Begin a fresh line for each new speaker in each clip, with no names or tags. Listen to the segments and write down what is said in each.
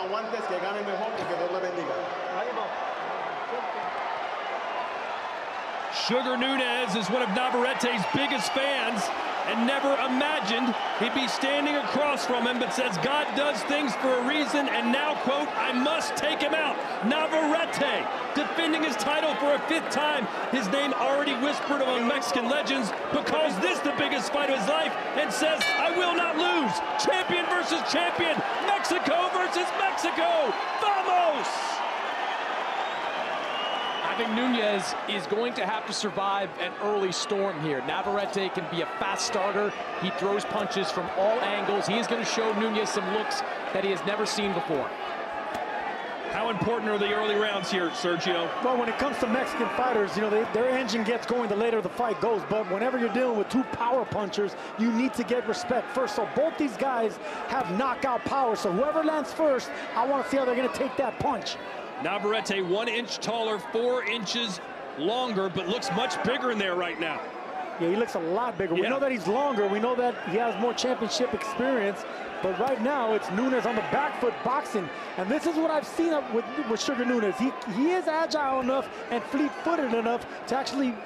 hagan guantes, que ganen mejor y que Dios les bendiga.
Sugar Nunez is one of Navarrete's biggest fans and never imagined he'd be standing across from him, but says God does things for a reason, and now, quote, I must take him out. Navarrete defending his title for a 5th time. His name already whispered among Mexican legends, but calls this the biggest fight of his life and says, I will not lose. Champion versus champion. Mexico versus Mexico. Vamos!
I think Nunez is going to have to survive an early storm here. Navarrete can be a fast starter. He throws punches from all angles. He is going to show Nunez some looks that he has never seen before.
How important are the early rounds here, Sergio?
Well, when it comes to Mexican fighters, you know, their engine gets going the later the fight goes. But whenever you're dealing with 2 power punchers, you need to get respect first. So both these guys have knockout power. So whoever lands first, I want to see how they're going to take that punch.
Navarrete 1 inch taller, 4 inches longer, but looks much bigger in there right now.
Yeah, he looks a lot bigger.
Yeah.
We know that he's longer. We know that he has more championship experience. But right now, it's Nunez on the back foot boxing. And this is what I've seen with Sugar Nunez. He is agile enough and fleet-footed enough to actually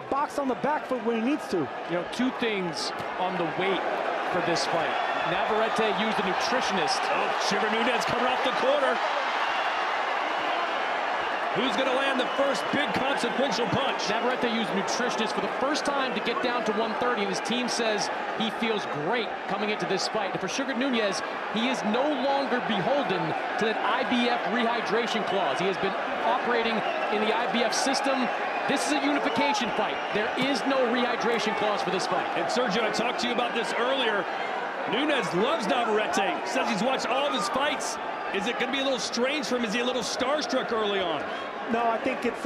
box on the back foot when he needs to.
You know, 2 things on the weight for this fight. Navarrete used a nutritionist.
Oh, Sugar Nunez coming off the corner. Who's going to land the first big consequential punch?
Navarrete used a nutritionist for the first time to get down to 130, and his team says he feels great coming into this fight. And for Sugar Nunez, he is no longer beholden to that IBF rehydration clause. He has been operating in the IBF system. This is a unification fight. There is no rehydration clause for this fight.
And Sergio, I talked to you about this earlier. Nunez loves Navarrete. Says he's watched all of his fights. Is it going to be a little strange for him? Is he a little starstruck early on?
No, I think it's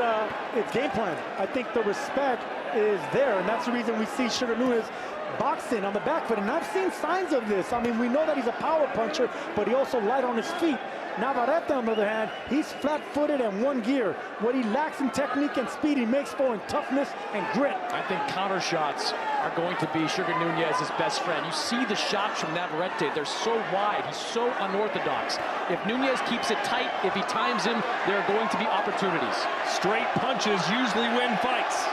game plan. I think the respect is there, and that's the reason we see Sugar Nunez boxing on the back foot. And I've seen signs of this. I mean, we know that he's a power puncher, but he also light on his feet. Navarrete, on the other hand, he's flat-footed and 1 gear. What he lacks in technique and speed, he makes for in toughness and grit.
I think counter shots are going to be Sugar Nunez's best friend. You see the shots from Navarrete. They're so wide. He's so unorthodox. If Nunez keeps it tight, if he times him, there are going to be opportunities.
Straight punches usually win fights.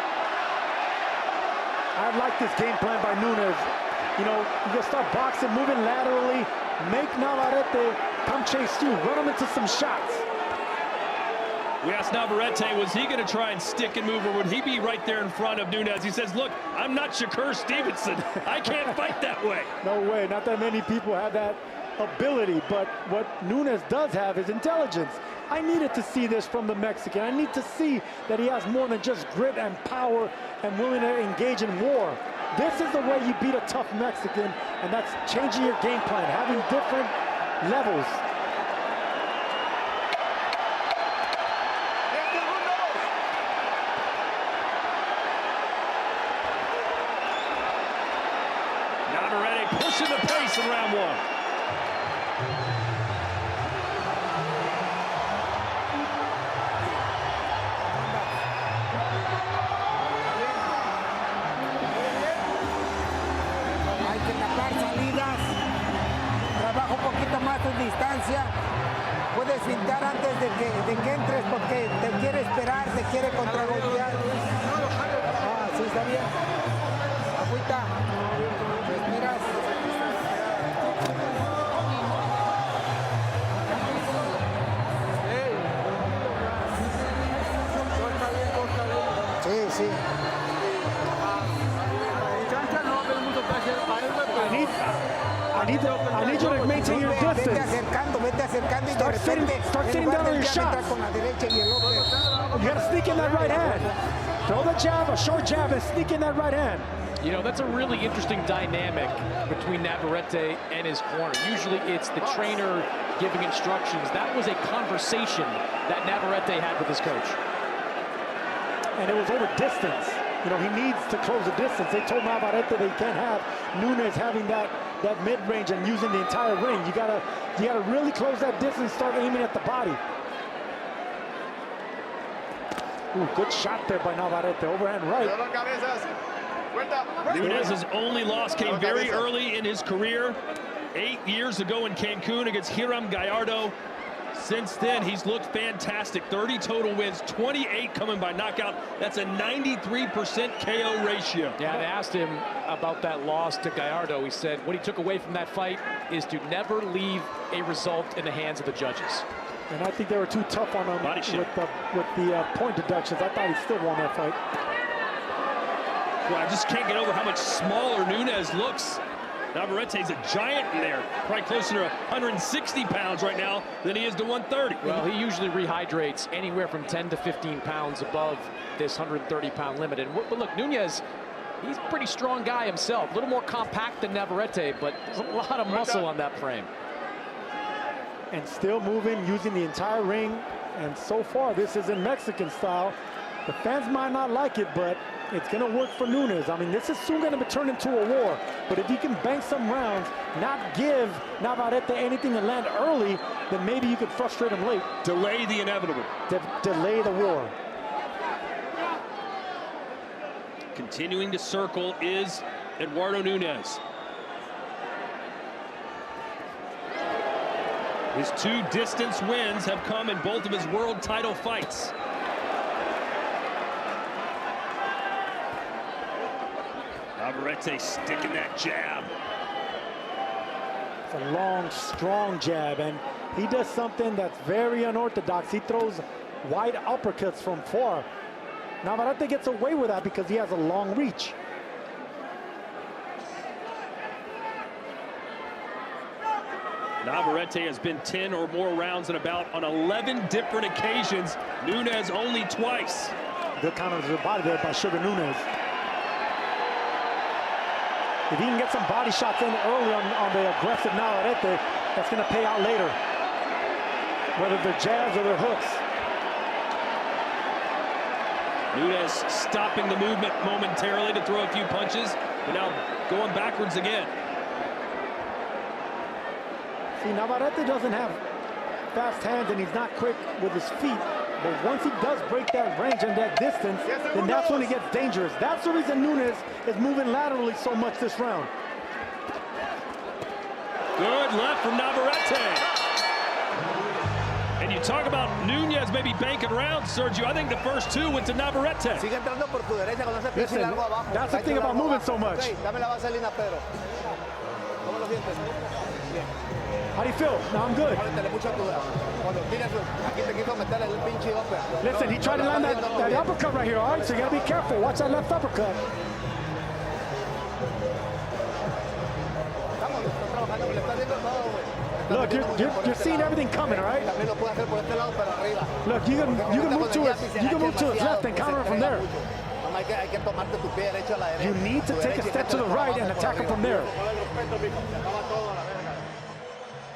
I like this game plan by Nunez. You know, you just start boxing, moving laterally, make Navarrete come chase you, run him into some shots.
We asked Navarrete, was he going to try and stick and move, or would he be right there in front of Nunez? He says, look, I'm not Shakur Stevenson. I can't fight that way.
No way. Not that many people have that ability, but what Nunez does have is intelligence. I needed to see this from the Mexican. I need to see that he has more than just grit and power and willing to engage in war. This is the way you beat a tough Mexican, and that's changing your game plan, having different levels.
Navarrete pushing the pace in round 1.
Distancia, puedes fintar antes de que entres porque te quiere esperar, te quiere contragolpear. Ah, sí, está bien. Agüita, respiras. Sí, sí.
I need you to maintain your distance.
Vete acercando y
Start sitting down on your shots.
con la derecha y el otro.
You gotta sneak in that right hand. Throw the jab, a short jab, and sneak in that right hand.
You know, that's a really interesting dynamic between Navarrete and his corner. Usually it's the trainer giving instructions. That was a conversation that Navarrete had with his coach.
And it was over distance. You know, he needs to close the distance. They told Navarrete they can't have Nunez having that mid-range and using the entire ring. You gotta really close that distance, start aiming at the body. Ooh, good shot there by Navarrete, overhand right.
Nunez's only loss came very early in his career. 8 years ago in Cancun against Hiram Gallardo. Since then, he's looked fantastic. 30 total wins, 28 coming by knockout. That's a 93% KO ratio.
Yeah, they asked him about that loss to Gallardo. He said what he took away from that fight is to never leave a result in the hands of the judges.
And I think they were too tough on him with the point deductions. I thought he still won that fight.
Well, I just can't get over how much smaller Nunez looks. Navarrete's a giant in there, probably closer to 160 pounds right now than he is to 130.
Well, he usually rehydrates anywhere from 10 to 15 pounds above this 130-pound limit. But look, Nunez, he's a pretty strong guy himself. A little more compact than Navarrete, but there's a lot of muscle on that frame.
And still moving, using the entire ring. And so far, this is in Mexican style. The fans might not like it, but it's going to work for Nunez. I mean, this is soon going to be turned into a war. But if he can bank some rounds, not give Navarrete anything to land early, then maybe you could frustrate him late.
Delay the inevitable.
Delay the war.
Continuing to circle is Eduardo Nunez. His 2 distance wins have come in both of his world title fights. Navarrete sticking that jab.
It's a long, strong jab, and he does something that's very unorthodox. He throws wide uppercuts from far. Navarrete gets away with that because he has a long reach.
Navarrete has been 10 or more rounds in a bout on 11 different occasions. Nunez only twice.
Good counter to the body there by Sugar Nunez. If he can get some body shots in early on the aggressive Navarrete, that's going to pay out later. Whether they're jabs or they're hooks.
Nunez stopping the movement momentarily to throw a few punches, but now going backwards again.
See, Navarrete doesn't have fast hands and he's not quick with his feet. But once he does break that range and that distance, then that's when he gets dangerous. That's the reason Nunez is moving laterally so much this round.
Good left from Navarrete. And you talk about Nunez maybe banking rounds, Sergio. I think the first 2 went to Navarrete.
Listen, that's the thing about moving so much. How do you feel? No, I'm good. Listen, he tried to land that uppercut right here, all right? So you got to be careful. Watch that left uppercut. Look, you're seeing everything coming, all right? Look, you can move to his left and counter him from there. You need to take a step to the right and attack him from there.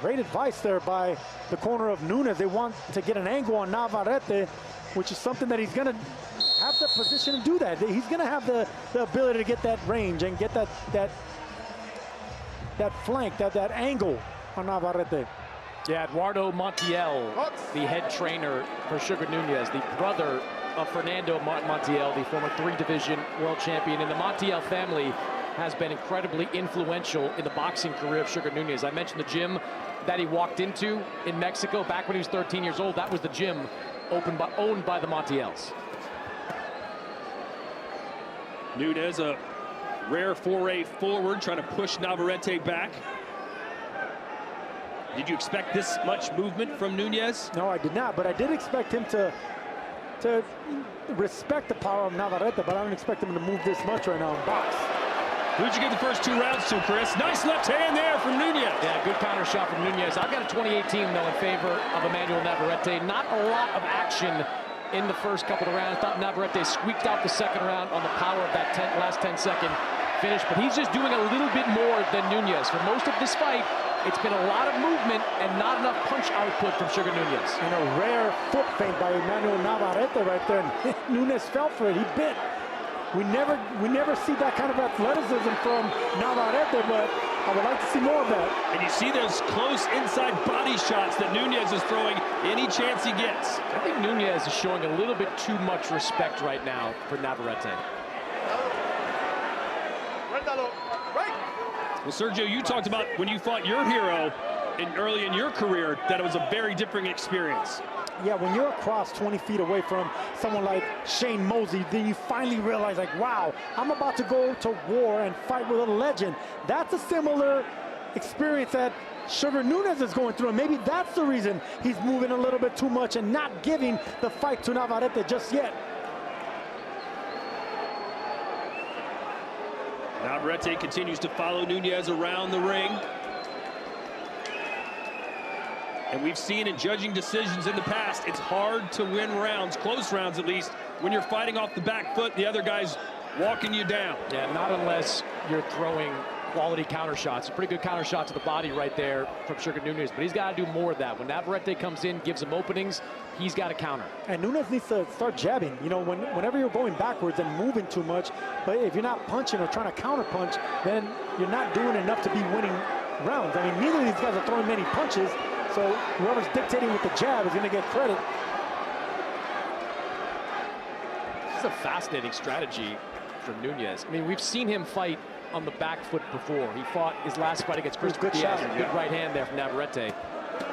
Great advice there by the corner of Nunez. They want to get an angle on Navarrete, which is something that he's going to have the position to do that. He's going to have the ability to get that range and get that flank, that angle on Navarrete.
Yeah, Eduardo Montiel, the head trainer for Sugar Nunez, the brother of Fernando Montiel, the former 3-division world champion. And the Montiel family has been incredibly influential in the boxing career of Sugar Nunez. I mentioned the gym that he walked into in Mexico back when he was 13 years old. That was the gym owned by the Montiels.
Nunez, a rare foray forward, trying to push Navarrete back. Did you expect this much movement from Nunez?
No, I did not, but I did expect him to respect the power of Navarrete, but I don't expect him to move this much right now in box.
Who'd you give the first 2 rounds to, Chris? Nice left hand there from Nunez.
Yeah, good counter shot from Nunez. I've got a 2018, though, in favor of Emanuel Navarrete. Not a lot of action in the first couple of rounds. Thought Navarrete squeaked out the second round on the power of that last 10-second finish, but he's just doing a little bit more than Nunez. For most of this fight, it's been a lot of movement and not enough punch output from Sugar Nunez.
And a rare foot feint by Emanuel Navarrete right there. And Nunez fell for it. He bit. We never see that kind of athleticism from Navarrete, but I would like to see more of that.
And you see those close inside body shots that Nunez is throwing any chance he gets.
I think Nunez is showing a little bit too much respect right now for Navarrete.
Well, Sergio, you talked about when you fought your hero, early in your career that it was a very different experience.
Yeah, when you're across 20 feet away from someone like Shane Mosley, then you finally realize, like, wow, I'm about to go to war and fight with a legend. That's a similar experience that Sugar Nunez is going through, and maybe that's the reason he's moving a little bit too much and not giving the fight to Navarrete just yet.
Navarrete continues to follow Nunez around the ring. And we've seen in judging decisions in the past, it's hard to win rounds, close rounds at least, when you're fighting off the back foot, the other guy's walking you down.
Yeah, not unless you're throwing quality counter shots. A pretty good counter shot to the body right there from Sugar Nunez, but he's got to do more of that. When Navarrete comes in, gives him openings, he's got to counter. And
Nunez needs to start jabbing. You know, whenever you're going backwards and moving too much, but if you're not punching or trying to counter punch, then you're not doing enough to be winning rounds. I mean, neither of these guys are throwing many punches, so whoever's dictating with the jab is going to get credit.
This is a fascinating strategy for Nunez. I mean, we've seen him fight on the back foot before. He fought his last fight against Christopher Diaz. Good right hand there from Navarrete.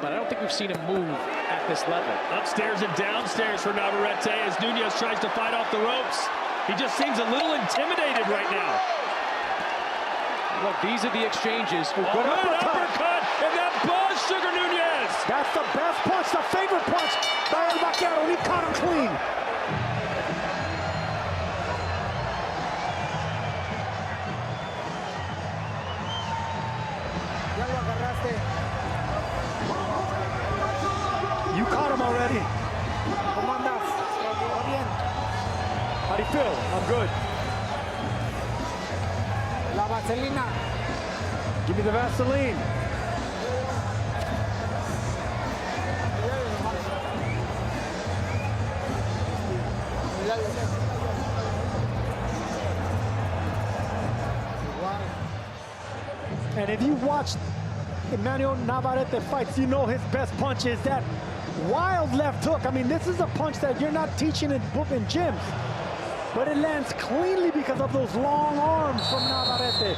But I don't think we've seen him move at this level.
Upstairs and downstairs for Navarrete as Nunez tries to fight off the ropes. He just seems a little intimidated right now.
Look, these are the exchanges.
Good uppercut, and that buzzed Sugar Nunez.
That's the best punch, the favorite punch by El Vaquero. He caught him clean. You caught him already. How do you feel? I'm good.
La vaselina.
Give me the Vaseline. And if you watch Emanuel Navarrete fights, you know his best punch is that wild left hook. I mean, this is a punch that you're not teaching in gyms, but it lands cleanly because of those long arms from Navarrete.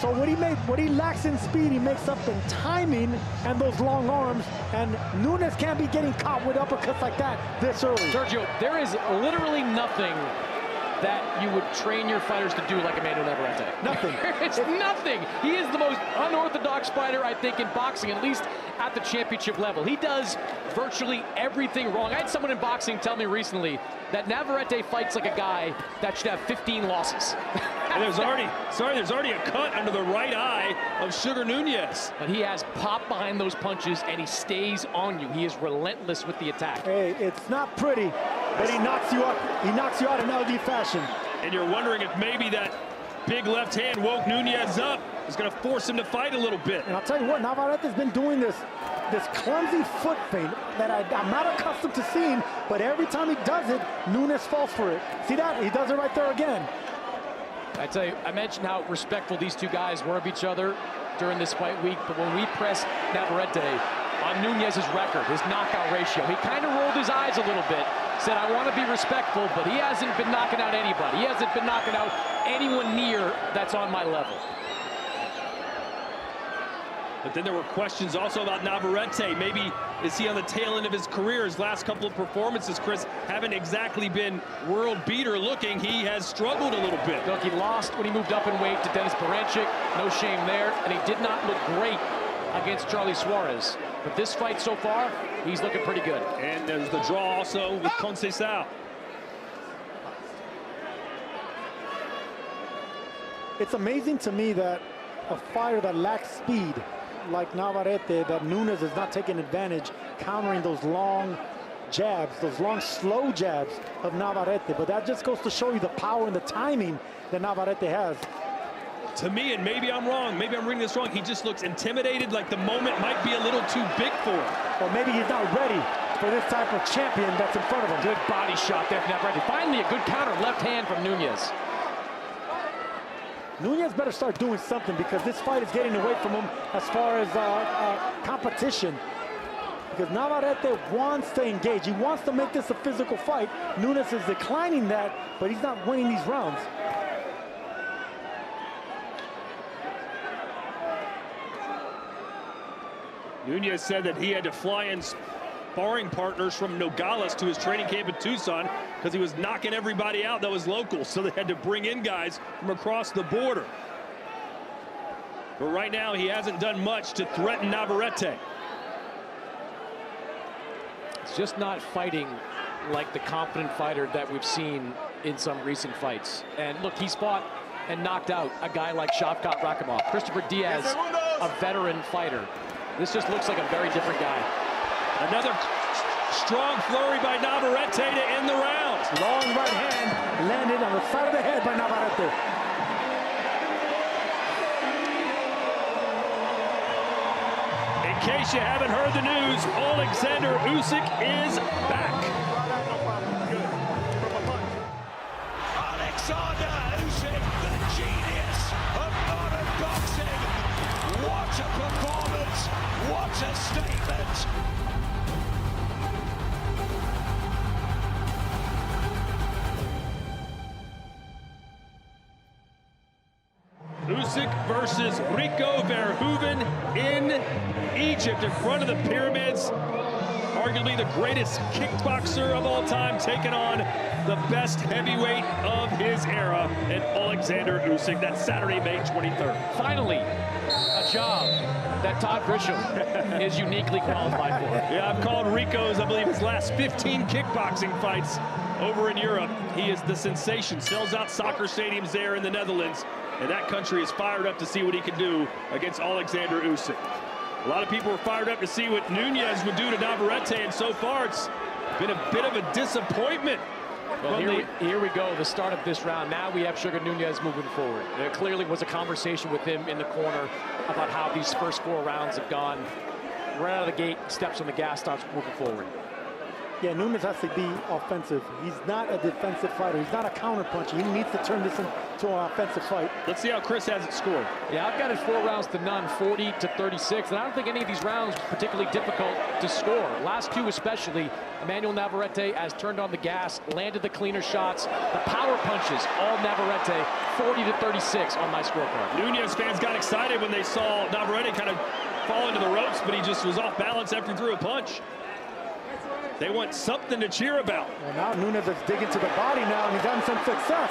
So what he lacks in speed, he makes up in timing and those long arms, and Nunez can't be getting caught with uppercuts like that this early.
Sergio, there is literally nothing that you would train your fighters to do like Emanuel Navarrete.
Nothing.
It's nothing. He is the most unorthodox fighter, I think, in boxing, at least at the championship level. He does virtually everything wrong. I had someone in boxing tell me recently that Navarrete fights like a guy that should have 15 losses.
And there's already a cut under the right eye of Sugar Nunez.
But he has pop behind those punches, and he stays on you. He is relentless with the attack.
Hey, it's not pretty, but he knocks you out. He knocks you out in LD fashion.
And you're wondering if maybe that big left hand woke Nunez up. Is going to force him to fight a little bit.
And I'll tell you what, Navarrete's been doing this clumsy foot feint that I'm not accustomed to seeing, but every time he does it, Nunez falls for it. See that? He does it right there again.
I tell you, I mentioned how respectful these two guys were of each other during this fight week, but when we pressed Navarrete on Nunez's record, his knockout ratio, he kind of rolled his eyes a little bit, said, I want to be respectful, but he hasn't been knocking out anybody. He hasn't been knocking out anyone near that's on my level.
But then there were questions also about Navarrete. Maybe is he on the tail end of his career? His last couple of performances, Chris, haven't exactly been world beater looking. He has struggled a little bit.
Look, he lost when he moved up in weight to Dennis Baranchik. No shame there. And he did not look great against Charlie Suarez. But this fight so far, he's looking pretty good.
And there's the draw also with Conceição.
It's amazing to me that a fighter that lacks speed, like Navarrete, that Nunez is not taking advantage, countering those long jabs, those long, slow jabs of Navarrete. But that just goes to show you the power and the timing that Navarrete has.
To me, and maybe I'm wrong, maybe I'm reading this wrong, he just looks intimidated, like the moment might be a little too big for him.
Or maybe he's not ready for this type of champion that's in front of him.
Good body shot there from Navarrete. Finally, a good counter left hand from Nunez.
Nunez better start doing something because this fight is getting away from him as far as competition. Because Navarrete wants to engage. He wants to make this a physical fight. Nunez is declining that, but he's not winning these rounds.
Nunez said that he had to fly in sparring partners from Nogales to his training camp in Tucson because he was knocking everybody out that was local. So they had to bring in guys from across the border. But right now, he hasn't done much to threaten Navarrete.
It's just not fighting like the confident fighter that we've seen in some recent fights. And look, he's fought and knocked out a guy like Shavkat Rakhimov. Christopher Diaz, a veteran fighter. This just looks like a very different guy.
Another strong flurry by Navarrete to end the round.
Long right hand landed on the side of the head by Navarrete.
In case you haven't heard the news, Alexander Usyk is back.
Alexander Usyk, the genius of modern boxing. What a performance! What a statement!
Usyk versus Rico Verhoeven in Egypt in front of the pyramids. Arguably the greatest kickboxer of all time, taking on the best heavyweight of his era, and Alexander Usyk. That's Saturday, May 23rd.
Finally, a job that Todd Grisham is uniquely qualified for.
Yeah, I've called Rico's, I believe, his last 15 kickboxing fights over in Europe. He is the sensation, sells out soccer stadiums there in the Netherlands, and that country is fired up to see what he can do against Alexander Usyk. A lot of people were fired up to see what Nunez would do to Navarrete, and so far it's been a bit of a disappointment.
Well, here we go, the start of this round. Now we have Sugar Nunez moving forward. There clearly was a conversation with him in the corner about how these first 4 rounds have gone. Right out of the gate, steps on the gas, starts moving forward.
Yeah, Nunez has to be offensive. He's not a defensive fighter. He's not a counterpuncher. He needs to turn this into an offensive fight.
Let's see how Chris has it scored.
Yeah, I've got it 4 rounds to none, 40-36, and I don't think any of these rounds was particularly difficult to score. Last 2 especially, Emanuel Navarrete has turned on the gas, landed the cleaner shots, the power punches, all Navarrete, 40-36 on my scorecard.
Nunez fans got excited when they saw Navarrete kind of fall into the ropes, but he just was off balance after he threw a punch. They want something to cheer about.
Well, now Nunez is digging to the body now, and he's having some success.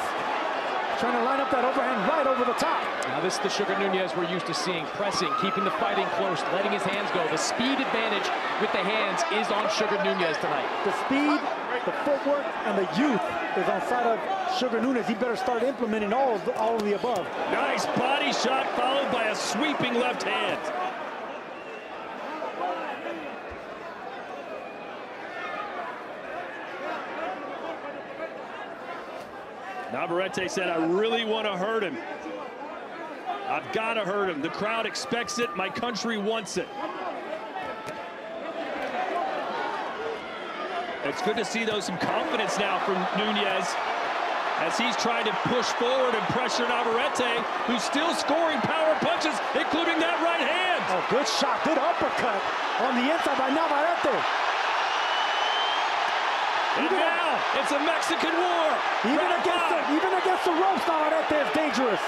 Trying to line up that overhand right over the top.
Now this is the Sugar Nunez we're used to seeing. Pressing, keeping the fighting close, letting his hands go. The speed advantage with the hands is on Sugar Nunez tonight.
The speed, the footwork, and the youth is on side of Sugar Nunez. He better start implementing all of the above.
Nice body shot followed by a sweeping left hand. Navarrete said, I really want to hurt him. I've got to hurt him. The crowd expects it. My country wants it. It's good to see, though, some confidence now from Nunez as he's trying to push forward and pressure Navarrete, who's still scoring power punches, including that right hand.
Oh, good shot. Good uppercut on the inside by Navarrete.
And now it's a Mexican war.
Even against the ropes, Navarrete is dangerous.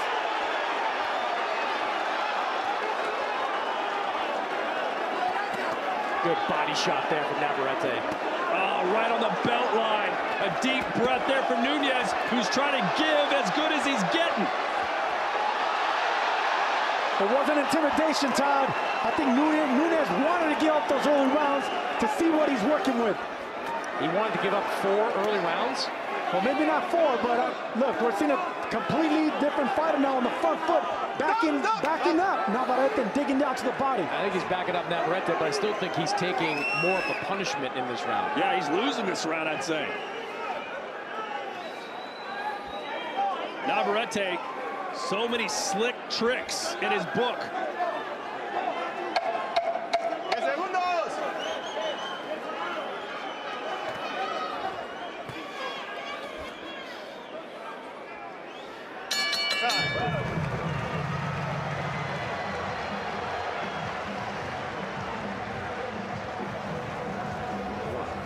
Good body shot there from Navarrete.
Oh, right on the belt line. A deep breath there from Nunez, who's trying to give as good as he's getting.
It wasn't intimidation, Todd. I think Nunez wanted to give up those early rounds to see what he's working with.
He wanted to give up 4 early rounds.
Well, maybe not 4, but look, we're seeing a completely different fighter now on the front foot, backing up. Navarrete digging down to the body.
I think he's backing up Navarrete, but I still think he's taking more of a punishment in this round.
Yeah, he's losing this round, I'd say. Navarrete, so many slick tricks in his book.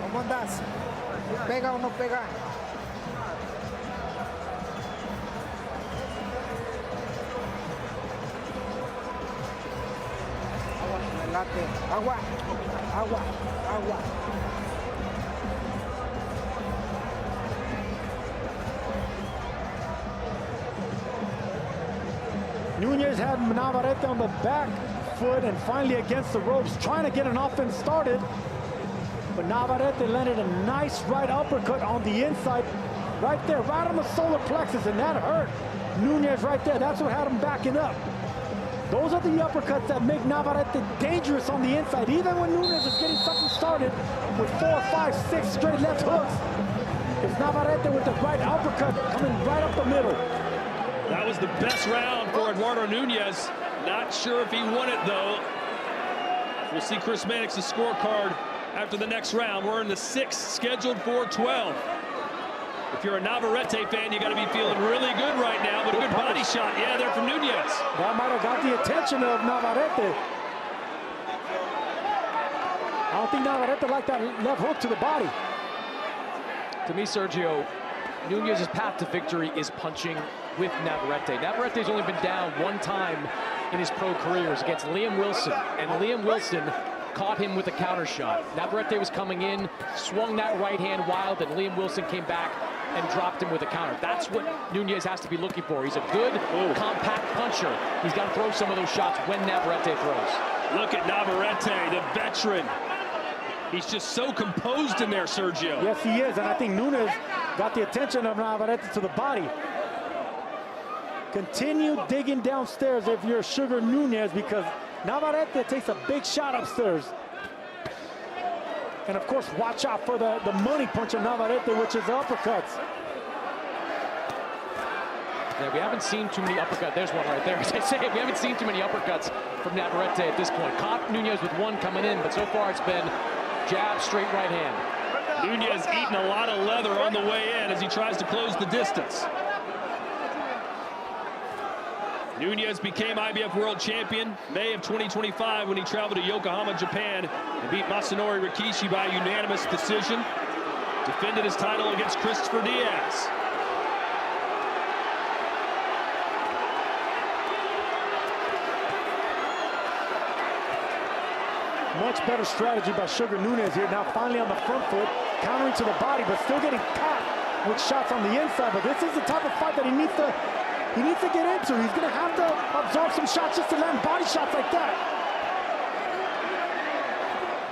¿Cómo andas? ¿Pega o no pega? chocolate. Agua, agua, agua.
Nunez had Navarrete on the back foot and finally against the ropes, trying to get an offense started. But Navarrete landed a nice right uppercut on the inside, right there, right on the solar plexus, and that hurt Nunez right there. That's what had him backing up. Those are the uppercuts that make Navarrete dangerous on the inside. Even when Nunez is getting something started with 4, 5, 6 straight left hooks, it's Navarrete with the right uppercut coming right up the middle.
That was the best round for Eduardo Nunez. Not sure if he won it, though. We'll see Chris Mannix's scorecard after the next round. We're in the 6th, scheduled for 12. If you're a Navarrete fan, you got to be feeling really good right now, but a good body shot. Yeah, there from Nunez.
That might have got the attention of Navarrete. I don't think Navarrete liked that left hook to the body.
To me, Sergio, Nunez's path to victory is punching with Navarrete. Navarrete's only been down one time in his pro careers against Liam Wilson, and Liam Wilson caught him with a counter shot. Navarrete was coming in, swung that right hand wild, and Liam Wilson came back and dropped him with a counter. That's what Nunez has to be looking for. He's a good, compact puncher. He's got to throw some of those shots when Navarrete throws.
Look at Navarrete, the veteran. He's just so composed in there, Sergio.
Yes, he is, and I think Nunez got the attention of Navarrete to the body. Continue digging downstairs if you're Sugar Nunez, because Navarrete takes a big shot upstairs. And of course, watch out for the money punch of Navarrete, which is the uppercuts.
Yeah, we haven't seen too many uppercuts. There's one right there. As I say, we haven't seen too many uppercuts from Navarrete at this point. Caught Nunez with one coming in, but so far it's been jab, straight right hand.
Nunez eating a lot of leather on the way in as he tries to close the distance. Nunez became IBF World Champion May of 2025 when he traveled to Yokohama, Japan, and beat Masanori Rikishi by unanimous decision. Defended his title against Christopher Diaz.
Much better strategy by Sugar Nunez here. Now finally on the front foot, countering to the body, but still getting caught with shots on the inside. But this is the type of fight that he needs to get into. He's going to have to absorb some shots just to land body shots like that.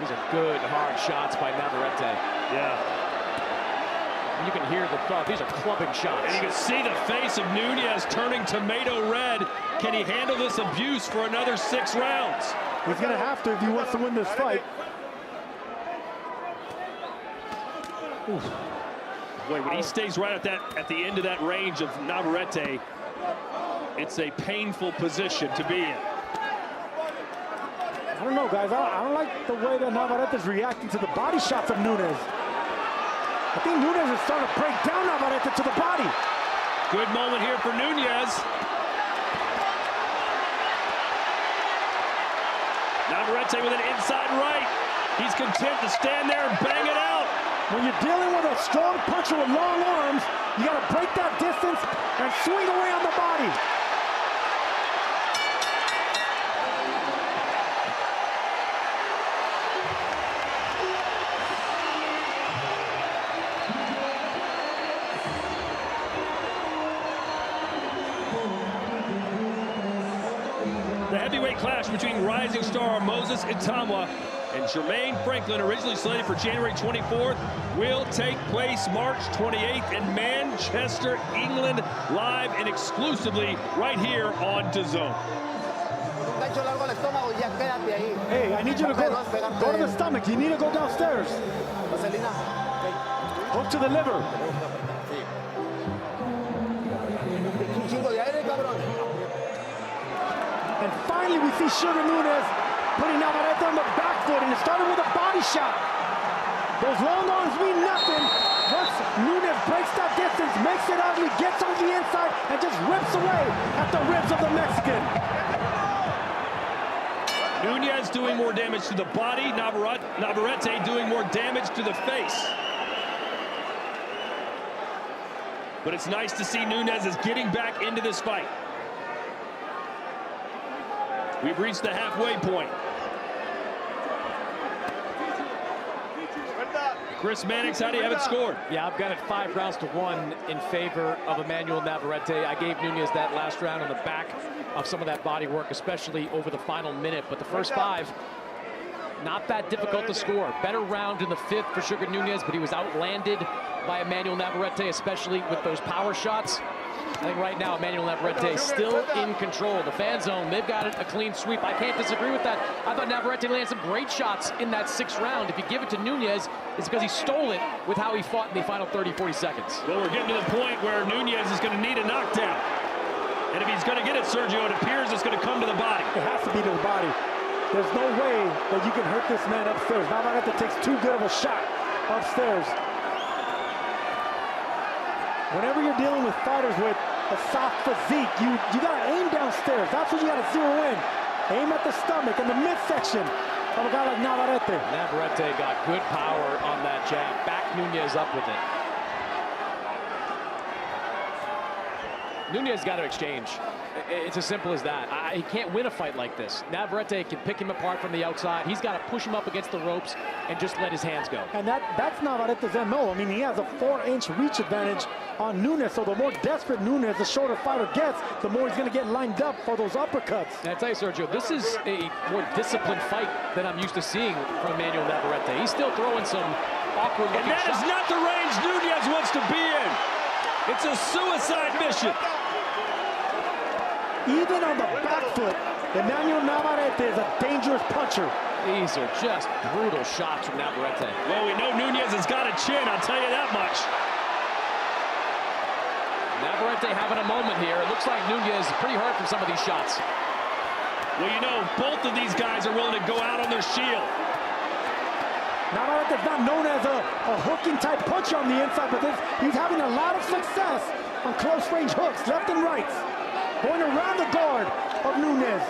These are good, hard shots by Navarrete.
Yeah.
You can hear the thought. These are clubbing shots.
And you can see the face of Nunez turning tomato red. Can he handle this abuse for another 6 rounds?
He's going to have to if he wants to win this fight.
Oof. Boy, when he stays right at the end of that range of Navarrete, it's a painful position to be in.
I don't know, guys. I don't like the way that Navarrete is reacting to the body shots of Nunez. I think Nunez is starting to break down Navarrete to the body.
Good moment here for Nunez. Navarrete with an inside right. He's content to stand there and bang it out.
When you're dealing with a strong puncher with long arms, you got to break that distance and swing away on the body.
The heavyweight clash between rising star Moses Itamwa and Jermaine Franklin, originally slated for January 24th, will take place March 28th in Manchester, England, live and exclusively right here on DAZN.
Hey, I need you to go to the stomach. You need to go downstairs. Hook to the liver. And finally, we see Sugar Nunez putting Navarrete on the back foot, and it started with a body shot. Those long arms mean nothing. Once Nunez breaks that distance, makes it ugly, gets on the inside, and just rips away at the ribs of the Mexican.
Nunez doing more damage to the body, Navarrete doing more damage to the face. But it's nice to see Nunez is getting back into this fight. We've reached the halfway point. Chris Mannix, how do you have it scored?
Yeah, I've got it 5 rounds to 1 in favor of Emanuel Navarrete. I gave Nunez that last round on the back of some of that body work, especially over the final minute. But the first 5, not that difficult to score. Better round in the 5th for Sugar Nunez, but he was outlanded by Emanuel Navarrete, especially with those power shots. I think right now Emanuel Navarrete is still in control. The fan zone, they've got a clean sweep. I can't disagree with that. I thought Navarrete landed some great shots in that 6th round. If you give it to Nunez, it's because he stole it with how he fought in the final 30, 40 seconds.
Well, we're getting to the point where Nunez is going to need a knockdown. And if he's going to get it, Sergio, it appears it's going to come to the body.
It has to be to the body. There's no way that you can hurt this man upstairs. Navarrete takes too good of a shot upstairs. Whenever you're dealing with fighters with a soft physique, you got to aim downstairs. That's what you got to zero in. Aim at the stomach and the midsection of a guy like Navarrete.
Navarrete got good power on that jab. Back Nunez up with it. Nunez got to exchange. It's as simple as that. He can't win a fight like this. Navarrete can pick him apart from the outside. He's got to push him up against the ropes and just let his hands go.
And that's Navarrete's MO. I mean, he has a 4-inch reach advantage on Nunez, so the more desperate Nunez, the shorter fighter gets, the more he's going to get lined up for those uppercuts.
And I tell you, Sergio, this is a more disciplined fight than I'm used to seeing from Emanuel Navarrete. He's still throwing some awkward-looking
And that
shots.
is not the range Nunez wants to be in. It's a suicide mission.
Even on the back foot, Emanuel Navarrete is a dangerous puncher.
These are just brutal shots from Navarrete.
Well, we know Nunez has got a chin, I'll tell you that much.
Navarrete having a moment here. It looks like Nunez is pretty hurt from some of these shots.
Well, you know, both of these guys are willing to go out on their shield.
Navarrete is not known as a hooking type puncher on the inside, but he's having a lot of success on close range hooks, left and right. Going around the guard of Nunez.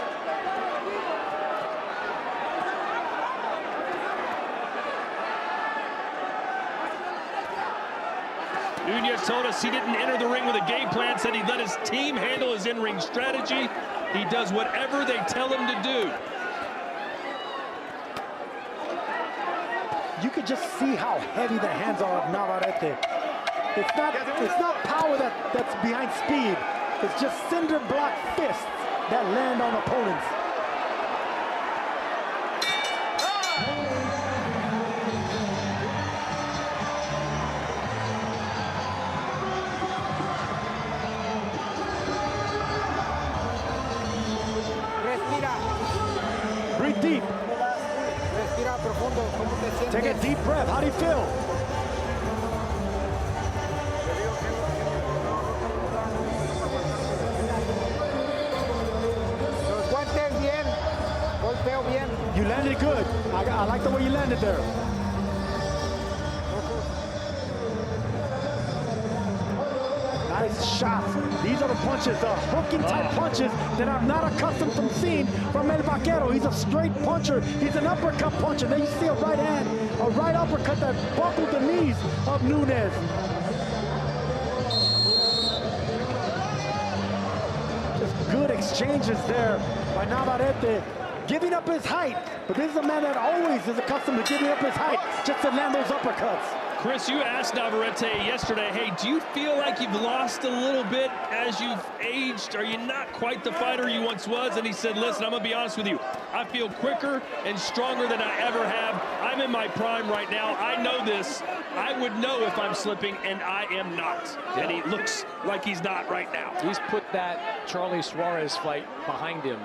Nunez told us he didn't enter the ring with a game plan, said he'd let his team handle his in-ring strategy. He does whatever they tell him to do.
You could just see how heavy the hands are of Navarrete. It's not power that's behind speed. It's just cinder block fists that land on opponents.
Respira.
Breathe deep.
Respira profundo. ¿Cómo te sientes?
Take a deep breath. How do you feel?
Los guantes bien. Golpeo bien.
You landed good. I like the way you landed there. Nice shots. These are the punches, the hooking type punches that I'm not accustomed from seeing from El Vaquero. He's a straight puncher. He's an uppercut puncher. Then you see a right hand, a right uppercut that buckled the knees of Nunez. Just good exchanges there by Navarrete, giving up his height. But this is a man that always is accustomed to giving up his height just to land those uppercuts.
Chris, you asked Navarrete yesterday, hey, do you feel like you've lost a little bit as you've aged? Are you not quite the fighter you once was? And he said, listen, I'm going to be honest with you. I feel quicker and stronger than I ever have. I'm in my prime right now. I know this. I would know if I'm slipping, and I am not. And he looks like he's not right now.
He's put that Charlie Suarez fight behind him.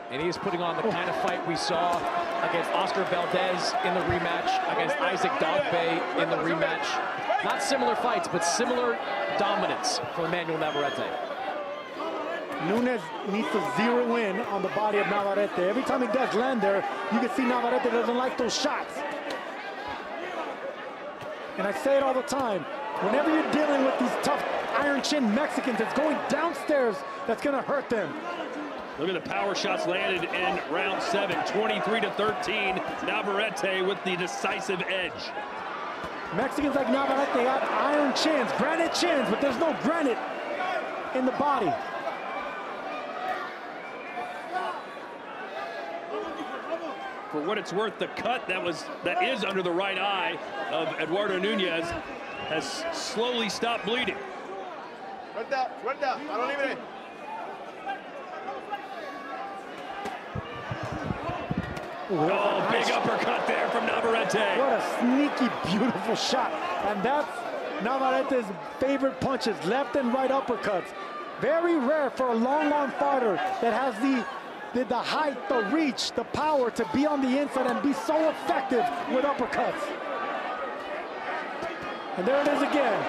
And he is putting on the kind of fight we saw against Oscar Valdez in the rematch, against Isaac Dogbe in the rematch. Not similar fights, but similar dominance for Emanuel Navarrete.
Nunez needs to zero in on the body of Navarrete. Every time he does land there, you can see Navarrete doesn't like those shots. And I say it all the time, whenever you're dealing with these tough iron chin Mexicans, it's going downstairs that's gonna hurt them.
Look at the power shots landed in round 7, 23-13. Navarrete with the decisive edge.
Mexicans like Navarrete got iron chins, granite chins, but there's no granite in the body.
For what it's worth, the cut that is under the right eye of Eduardo Nunez has slowly stopped bleeding.
Suelta, mano libre.
Oh, big uppercut there from Navarrete.
What a sneaky, beautiful shot. And that's Navarrete's favorite punches, left and right uppercuts. Very rare for a long arm fighter that has the height, the reach, the power to be on the inside and be so effective with uppercuts. And there it is again.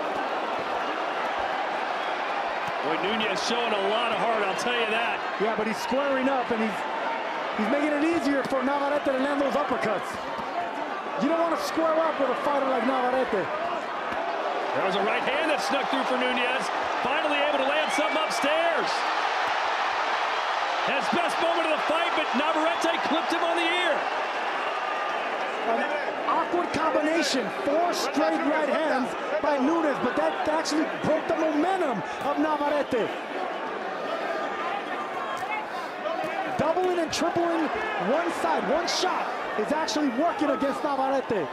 Boy, Nunez showing a lot of heart, I'll tell you that.
Yeah, but he's squaring up and he's making it easier for Navarrete to land those uppercuts. You don't want to square up with a fighter like Navarrete.
There was a right hand that snuck through for Nunez. Finally able to land something upstairs. His best moment of the fight, but Navarrete clipped him on the ear.
An awkward combination, 4 straight right hands by Nunez, but that actually broke the momentum of Navarrete. Doubling and tripling one side, one shot is actually working against Navarrete.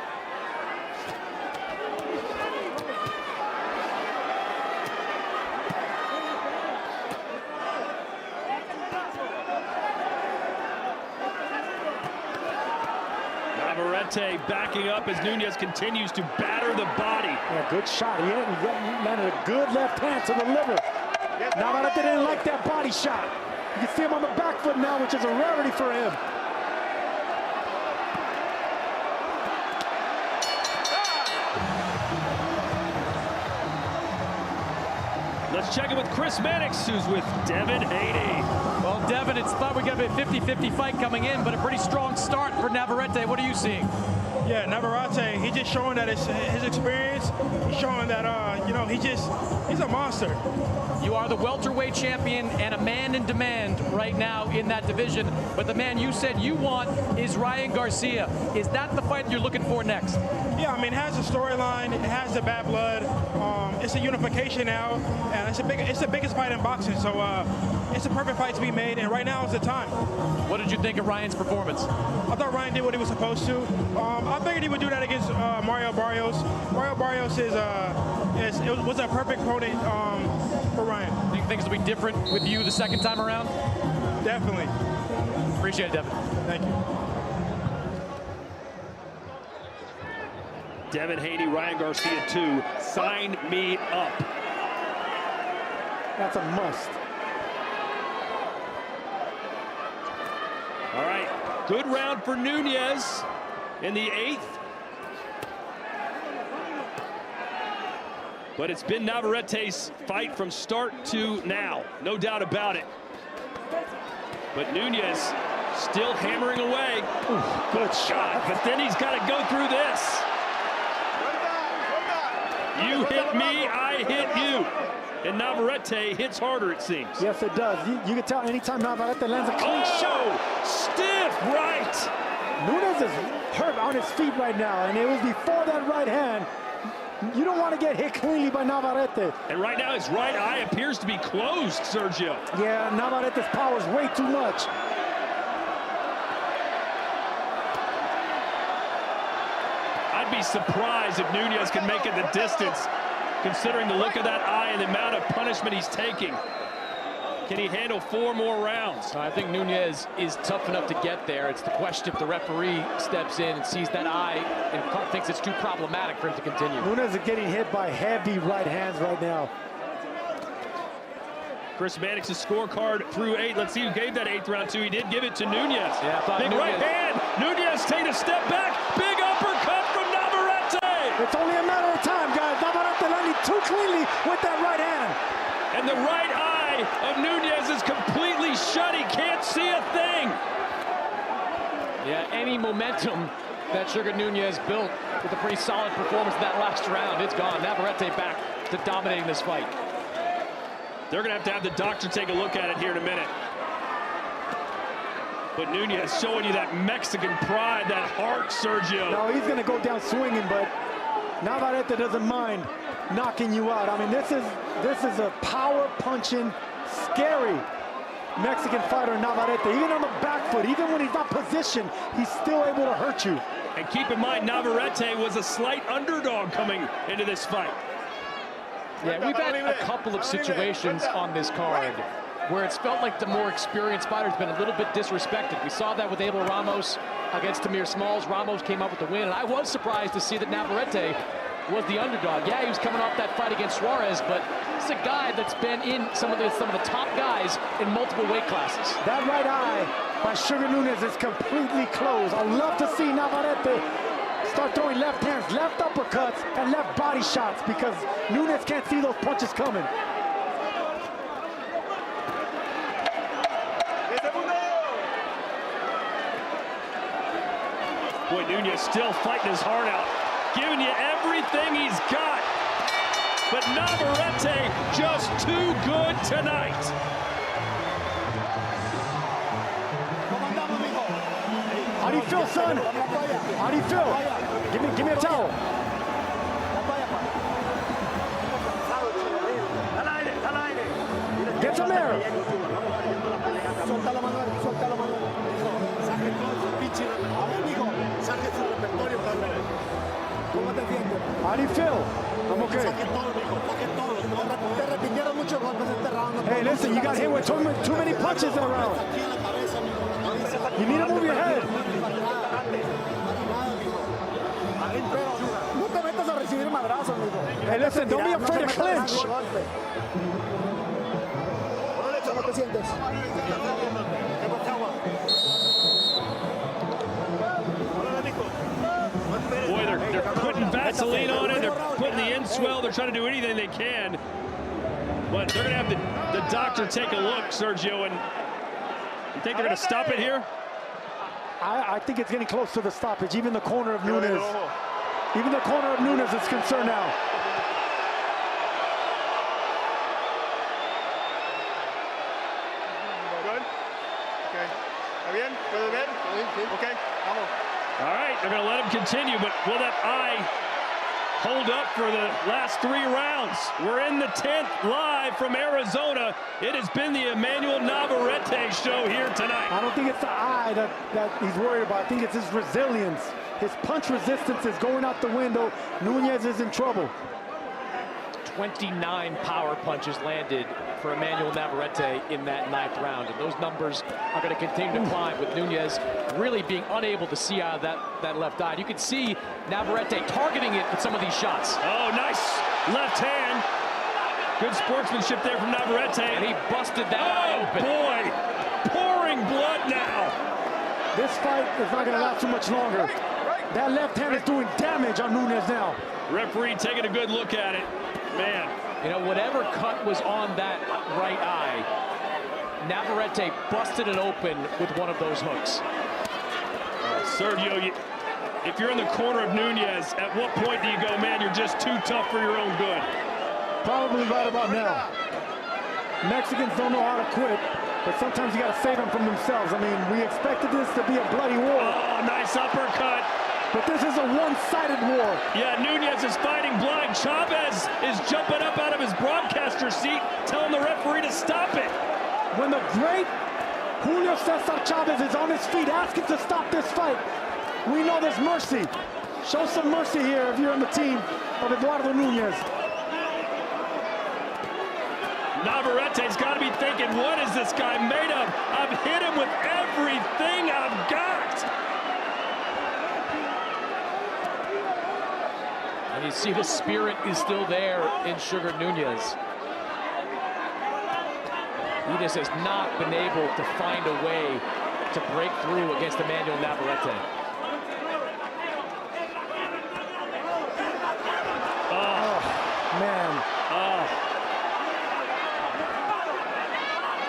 Navarrete backing up as Nunez continues to batter the body.
Yeah, good shot. He landed a good left hand to the liver. Navarrete didn't like that body shot. You can see him on the back foot now, which is a rarity for him.
Let's check it with Chris Mannix, who's with Devin Haney.
Well, Devin, it's thought we got a 50-50 fight coming in, but a pretty strong start for Navarrete. What are you seeing?
Yeah, Navarrete, he's just showing that it's his experience. He's showing that, you know, he's a monster.
You are the welterweight champion and a man in demand right now in that division. But the man you said you want is Ryan Garcia. Is that the fight you're looking for next?
Yeah, I mean, it has a storyline. It has the bad blood. It's a unification now, and it's the biggest fight in boxing. So it's a perfect fight to be made, and right now is the time.
What did you think of Ryan's performance?
I thought Ryan did what he was supposed to. I figured he would do that against Mario Barrios. Mario Barrios was a perfect opponent for Ryan.
Do you think things will be different with you the second time around?
Definitely.
Appreciate it, Devin.
Thank you.
Devin Haney, Ryan Garcia 2. Sign me up.
That's a must.
All right, good round for Nunez in the 8th. But it's been Navarrete's fight from start to now, no doubt about it. But Nunez still hammering away.
Ooh, good shot.
But then he's got to go through this. You hit me, I hit you. And Navarrete hits harder, it seems.
Yes, it does. You can tell anytime Navarrete lands a clean shot.
Stiff right.
Nunez is hurt on his feet right now, and it was before that right hand. You don't want to get hit cleanly by Navarrete.
And right now his right eye appears to be closed, Sergio.
Yeah, Navarrete's power is way too much.
I'd be surprised if Nunez can make it the distance, considering the look of that eye and the amount of punishment he's taking. Can he handle 4 more rounds?
I think Nunez is tough enough to get there. It's the question if the referee steps in and sees that eye and thinks it's too problematic for him to continue.
Nunez is getting hit by heavy right hands right now.
Chris Mannix's scorecard through 8. Let's see who gave that 8th round to. He did give it to Nunez.
Yeah,
big
Nunez.
right hand. Nunez take a step back. Big uppercut from Navarrete.
It's only a matter of time, guys. Navarrete landing too cleanly with that right hand.
And the right eye of Nunez is completely shut. He can't see a thing.
Yeah, any momentum that Sugar Nunez built with a pretty solid performance in that last round, it's gone. Navarrete back to dominating this fight.
They're going to have the doctor take a look at it here in a minute. But Nunez showing you that Mexican pride, that heart, Sergio.
No, he's going to go down swinging, but Navarrete doesn't mind knocking you out. I mean, this is a power punching, scary Mexican fighter Navarrete. Even on the back foot, even when he's not positioned, he's still able to hurt you.
And keep in mind, Navarrete was a slight underdog coming into this fight.
Yeah, we've had a couple of situations on this card where it's felt like the more experienced fighter's been a little bit disrespected. We saw that with Abel Ramos against Tamir Smalls. Ramos came up with the win, and I was surprised to see that Navarrete was the underdog. Yeah, he was coming off that fight against Suarez, but it's a guy that's been in some of the top guys in multiple weight classes.
That right eye by Sugar Nunez is completely closed. I'd love to see Navarrete start throwing left hands, left uppercuts, and left body shots because Nunez can't see those punches coming.
Boy, Nunez still fighting his heart out, giving you everything he's got. But Navarrete just too good tonight.
How do you feel, son? How do you feel? Give me a towel. Get some air. How do you feel? I'm okay. Hey, listen, you got hit with too many punches in a round. You need to move your head. Hey, listen, don't be afraid to clinch.
Boy, they're putting Vaseline on it. They're putting the inswell. They're trying to do anything they can. But they're going to have the doctor take a look, Sergio. And you think they're going to stop it here?
I think it's getting close to the stoppage. Even the corner of Nunez. Even the corner of Nunez is concerned now.
Good. Okay. ¿Está bien? ¿Puedes ver? Okay. Vamos.
All right, they're going to let him continue, but will that eye hold up for the last 3 rounds? We're in the 10th live from Arizona. It has been the Emanuel Navarrete show here tonight.
I don't think it's the eye that he's worried about. I think it's his resilience. His punch resistance is going out the window. Nunez is in trouble.
29 power punches landed for Emanuel Navarrete in that 9th round. And those numbers are going to continue to climb with Nunez really being unable to see out of that left eye. You can see Navarrete targeting it with some of these shots.
Oh, nice left hand. Good sportsmanship there from Navarrete.
And he busted that eye open.
Boy, pouring blood now.
This fight is not going to last too much longer. That left hand is doing damage on Nunez now.
Referee taking a good look at it. Man.
You know, whatever cut was on that right eye, Navarrete busted it open with one of those hooks.
Sergio, if you're in the corner of Nunez, at what point do you go, man, you're just too tough for your own good?
Probably right about now. Mexicans don't know how to quit, but sometimes you got to save them from themselves. I mean, we expected this to be a bloody war.
Oh, nice uppercut.
But this is a one-sided war.
Yeah, Nunez is fighting blind. Chavez is jumping up out of his broadcaster seat, telling the referee to stop it.
When the great Julio Cesar Chavez is on his feet asking to stop this fight, we know there's mercy. Show some mercy here if you're on the team of Eduardo Nunez.
Navarrete's got to be thinking, what is this guy made of? I've hit him with everything I've got.
And you see the spirit is still there in Sugar Nunez. He just has not been able to find a way to break through against Emanuel Navarrete.
Oh, man.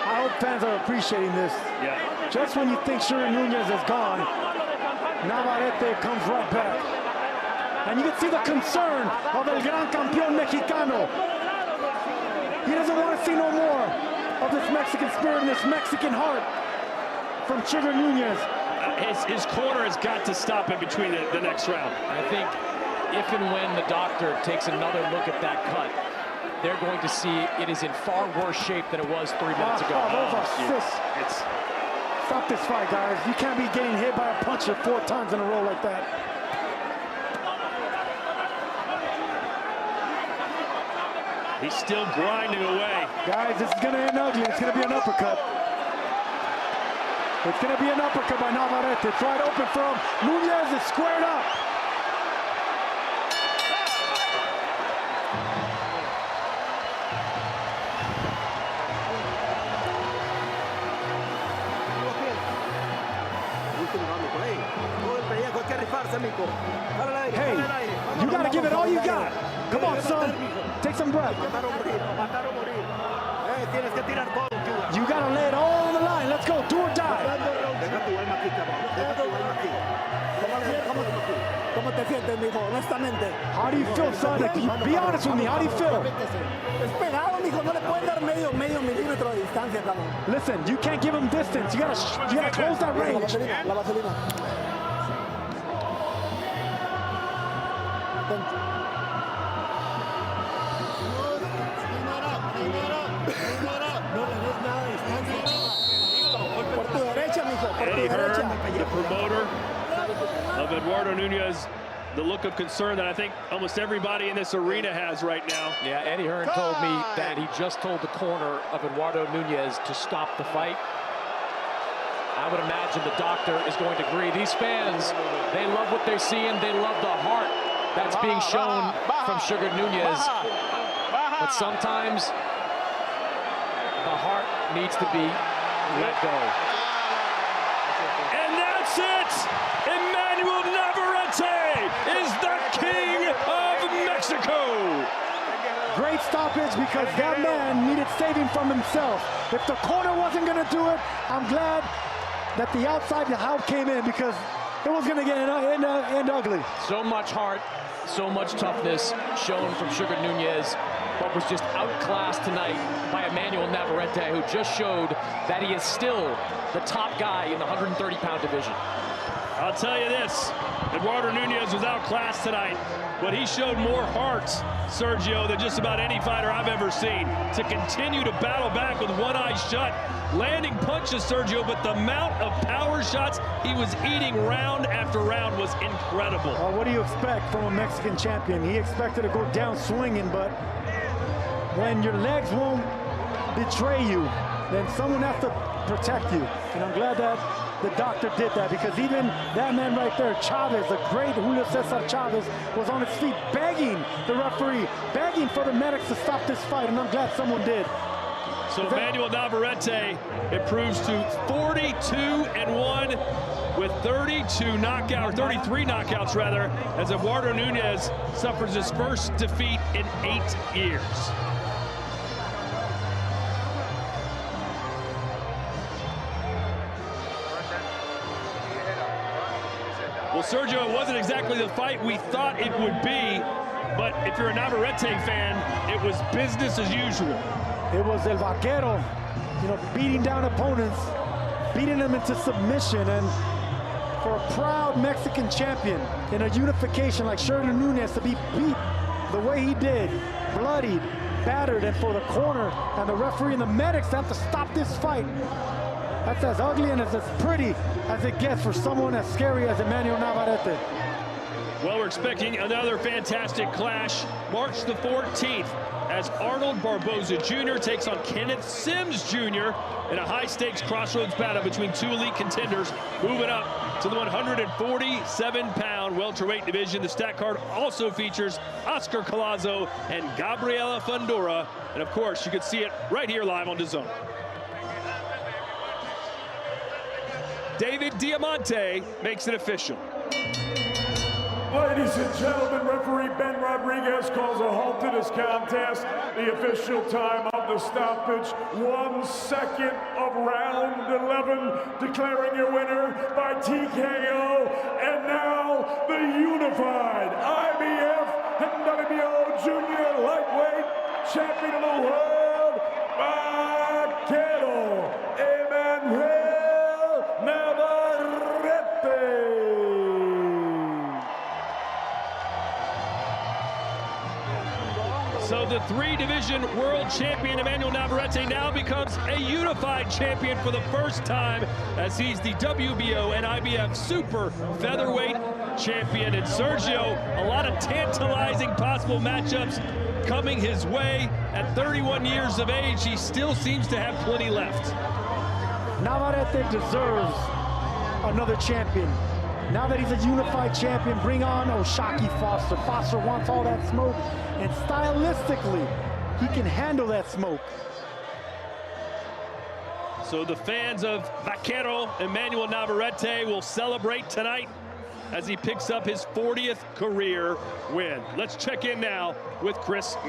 I hope fans are appreciating this.
Yeah.
Just when you think Sugar Nunez is gone, Navarrete comes right back. And you can see the concern of El Gran Campeón Mexicano. He doesn't want to see no more of this Mexican spirit and this Mexican heart from Sugar Nunez.
His corner has got to stop in between the next round.
I think if and when the doctor takes another look at that cut, they're going to see it is in far worse shape than it was 3 minutes ago.
Those are assists. Stop this fight, guys. You can't be getting hit by a puncher 4 times in a row like that.
He's still grinding away.
Guys, this is going to end ugly. It's going to be an uppercut. It's going to be an uppercut by Navarrete. It's right open for him. Nunez is squared up. Hey, you got to give it all you got. Come on, son. Take some breath. You got to lay it all on the line. Let's go. Do or die. How do you feel, son? Be honest with me. How do you feel? Listen, you can't give him distance. You gotta close that range.
Eddie Hearn, the promoter of Eduardo Nunez, the look of concern that I think almost everybody in this arena has right now.
Yeah, Eddie Hearn told me that he just told the corner of Eduardo Nunez to stop the fight. I would imagine the doctor is going to agree. These fans, they love what they're seeing. They love the heart that's being shown from Sugar Nunez. But sometimes the heart needs to be let go.
And that's it! Emanuel Navarrete is the king of Mexico!
Great stoppage because that man needed saving from himself. If the corner wasn't going to do it, I'm glad that the outside help came in because it was going to get end ugly.
So much heart, so much toughness shown from Sugar Nunez, but was just outclassed tonight by Emanuel Navarrete, who just showed that he is still the top guy in the 130-pound division.
I'll tell you this, Eduardo Nunez was outclassed tonight, but he showed more heart, Sergio, than just about any fighter I've ever seen. To continue to battle back with one eye shut, landing punches, Sergio, but the amount of power shots he was eating round after round was incredible.
What do you expect from a Mexican champion? He expected to go down swinging, but when your legs won't betray you, then someone has to protect you. And I'm glad that the doctor did that, because even that man right there, Chavez, the great Julio Cesar Chavez, was on his feet begging the referee, begging for the medics to stop this fight, and I'm glad someone did.
So Emanuel Navarrete improves to 42-1 with 33 knockouts rather, as Eduardo Nunez suffers his first defeat in 8 years. Well, Sergio, it wasn't exactly the fight we thought it would be, but if you're a Navarrete fan, it was business as usual.
It was El Vaquero, beating down opponents, beating them into submission, and for a proud Mexican champion in a unification like Sugar Nunez to be beat the way he did, bloodied, battered, and for the corner and the referee and the medics to have to stop this fight. That's as ugly and as pretty as it gets for someone as scary as Emanuel Navarrete.
Well, we're expecting another fantastic clash March the 14th as Arnold Barboza Jr. takes on Kenneth Sims Jr. in a high-stakes crossroads battle between two elite contenders moving up to the 147-pound welterweight division. The stat card also features Oscar Collazo and Gabriela Fundora. And, of course, you can see it right here live on DAZN. David Diamante makes it official.
Ladies and gentlemen, referee Ben Rodriguez calls a halt to this contest. The official time of the stoppage, 1 second of round 11, declaring your winner by TKO. And now, the unified IBF and WBO Junior Lightweight Champion of the World, Vaquero Emanuel Navarrete.
So the three-division world champion Emanuel Navarrete now becomes a unified champion for the first time, as he's the WBO and IBF super featherweight champion. And Sergio, a lot of tantalizing possible matchups coming his way. At 31 years of age, he still seems to have plenty left.
Navarrete deserves another champion. Now that he's a unified champion, bring on O'Shaquie Foster. Foster wants all that smoke, and stylistically, he can handle that smoke.
So the fans of Vaquero Emanuel Navarrete will celebrate tonight as he picks up his 40th career win. Let's check in now with Chris.